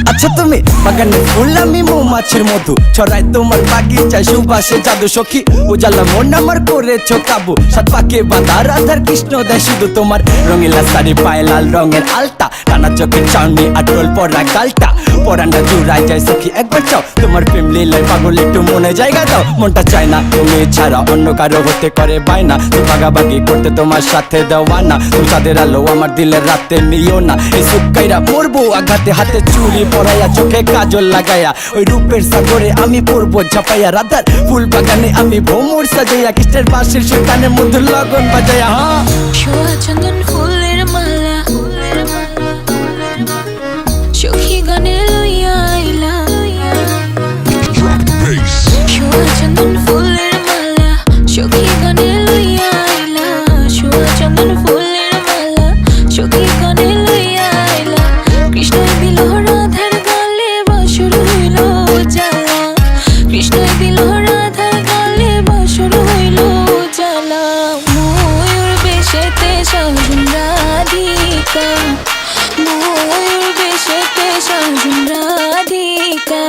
আচ্ছা তুমি বাগানে ফুল আমি মৌমাছির মধু ছড়াই তোমার বাগিচায় সুবাসে জাদু সখী উজালা মন আমার করেছ কাবু সাত পাকে বাঁধা রাধার কৃষ্ণ দেয় শুধু তোমার রঙিলা শাড়ি পায়ে লাল রঙের আলতা টানা চোখের চাউনি আটল পরা গালটা পরানটা জুড়াই যায় সখী একবার চাও তোমার প্রেম লীলায় পাগল একটু মনে জায়গা দাও মনটা চায় না তুমি ছাড়া অন্য কারো হতে করে বায়না তুমি ভাগাভাগি করতে তোমার সাথে দেওয়া না তুমি চাঁদের আলো আমার দিলের রাতে নিও না এই সুক্কাইরা মরবো আঘাতে হাতে চুড়ি পরাইয়া চোখে কাজল লাগাইয়া ওই রূপের সাগরে আমি পড়বো ঝাপাইয়া রাধার ফুল বাগানে আমি ভ্রমর সাজাইয়া কৃষ্ণের বাঁশির সুর কানে মধুর লগন বাজাইয়া ছোঁয়া চন্দন ফুলের মালা সখী গানে লইয়া আইলা ছোঁয়া চন্দন ফুলের মালা সখী গানে লইয়া আইলা ছোঁয়া চন্দন ফুলের মালা সখী গানে লইয়া আইলা কৃষ্ণই দিল রাধার গালে বাসর হইল জ্বালা কৃষ্ণই দিল রাধার গালে বাসর হইল জ্বালা ময়ূর বেশেতে সাজুন রাধিকা ময়ূর বেশেতে সাজুন রাধিকা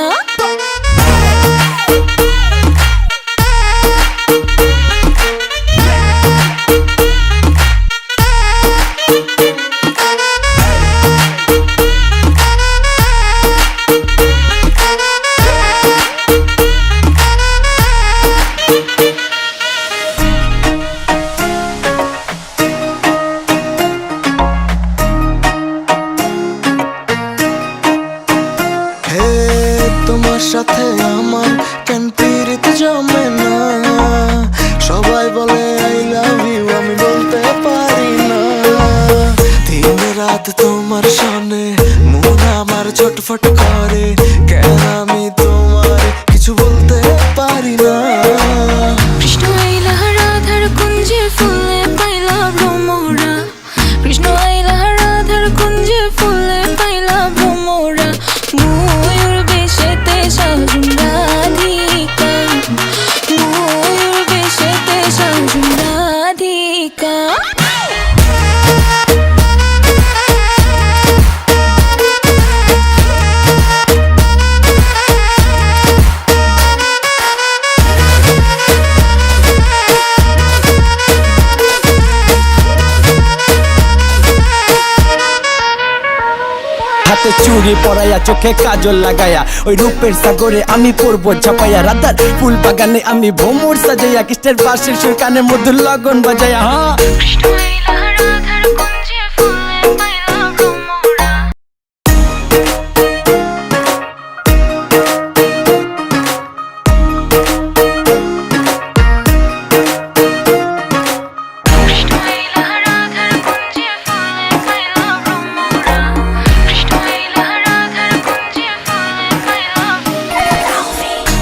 তোমার সাথে আমার কেন পীড়িত জমে না সবাই বলে আই লাভ ইউ আমি বলতে পারি না দিন রাত তোমার সামনে মন আমার ছটফট করে কেন আমি তোমার কিছু বলতে পারি না কৃষ্ণ আইলা রাধার কুঞ্জে ফুলে পাইলা ভ্রমরা কৃষ্ণ আইলা রাধার কুঞ্জে ফুলে পাইলা ভ্রমরা ময়ূর বেশেতে সাজুন রাধিকা ময়ূর বেশেতে সাজুন রাধিকা হাতে চুড়ি পরাইয়া চোখে কাজল লাগাইয়া ওই রূপের সাগরে আমি পড়বো ঝাপাইয়া রাধার ফুল বাগানে আমি ভ্রমর সাজাইয়া কৃষ্ণের বাঁশির সুর কানে মধুর লগন বাজাইয়া কৃষ্ণ আইলা রাধার কুঞ্জে ফুলে পাইলা ভ্রমরা কৃষ্ণ আইলা রাধার কুঞ্জে ফুলে পাইলা ভ্রমরা কৃষ্ণ আইলা রাধার কুঞ্জে ফুলে পাইলা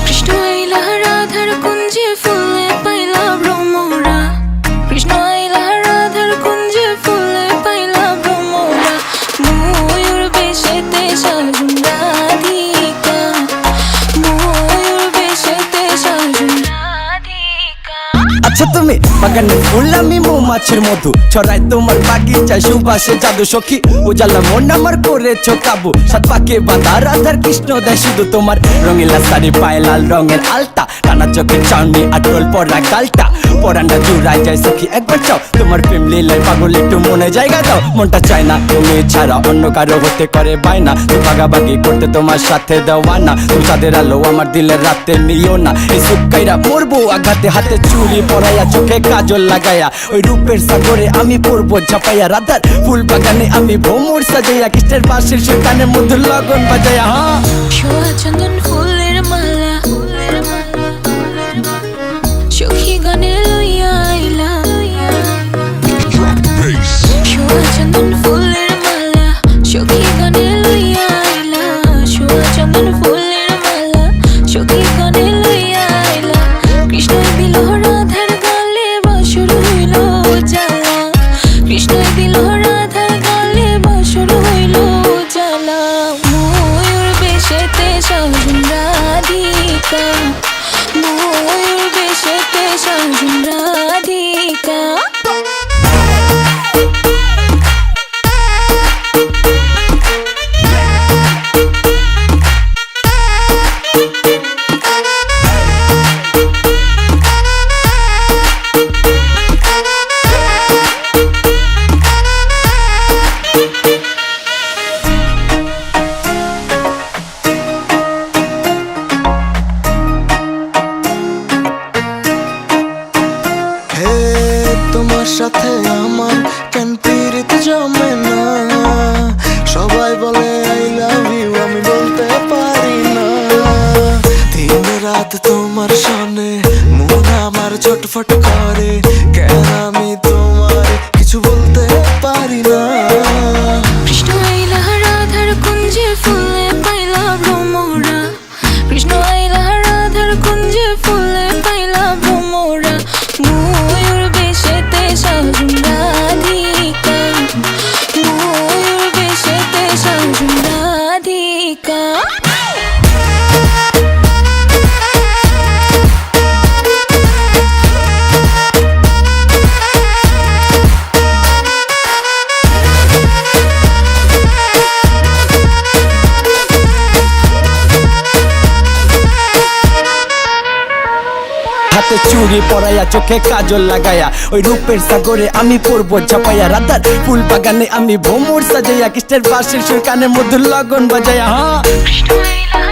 কৃষ্ণ আইলা রাধার কুঞ্জে ফুলে পাইলা ভ্রমরা কৃষ্ণ আইলা রাধার কুঞ্জে ফুলে পাইলা ভ্রমরা ময়ূর বেশেতে সাজুন রাধিকা ময়ূর বেশেতে সাজুন রাধিকা আচ্ছা তুমি বাগানে ফুল আমি মৌমাছির মধু ছড়াই তোমার বাগিচায় সুবাসে জাদু সখী উজালা মন আমার করেছ কাবু সাত পাকে বাঁধা রাধার কৃষ্ণ দেয় শুধু তোমার রঙিলা শাড়ি পায়ে লাল রঙের আলতা টানা চোখের চাউনি আটল পরা গালটা পরানটা জুড়াই যায় সখী একবার চাও তোমার প্রেম লীলায় পাগল একটু মনে জায়গা দাও মনটা চায় না তুমি ছাড়া অন্য কারো হতে করে বায়না তুমি ভাগাভাগি করতে তোমার সাথে দেওয়া না তুমি চাঁদের আলো আমার দিলের রাতে নিও না এই সুক্কাইরা মরবো আঘাতে হাতে চুড়ি পরাইয়া চোখে কাজল লাগাইয়া ওই রূপের সাগরে আমি পড়বো ঝাপাইয়া রাধার ফুল বাগানে আমি ভ্রমর সাজাইয়া কৃষ্ণের বাঁশির সুর কানে মধুর লগন বাজাইয়া ছোঁয়া চন্দন ফুলের মালা সখী গানে লইয়া আইলা তোমার সাথে আমার কেন পীড়িত জমে না। সবাই বলে আই লাভ ইউ, আমি বলতে পারি না। দিন রাত তোমার সনে মন আমার ছটফট করে, কেন আমি তোমার কিছু বলতে পারি না। কৃষ্ণ আইলা রাধার কুঞ্জে ফুলে পাইলা ভ্রমরা, কৃষ্ণ আইলা রাধার কুঞ্জে ফুলে পাইলা ভ্রমরা। ময়ূর বেশেতে সাজুন রাধিকা, ময়ূর বেশেতে সাজুন রাধিকা। হাতে চুড়ি পরাইয়া চোখে কাজল লাগায়া ওই রূপের সাগরে আমি পড়বো ঝাপাইয়া। রাধার ফুল বাগানে আমি ভ্রমর সাজাইয়া, কৃষ্ণের বাঁশির সুর কানে মধুর লগন বাজাইয়া। হ্যাঁ কৃষ্ণ আইলা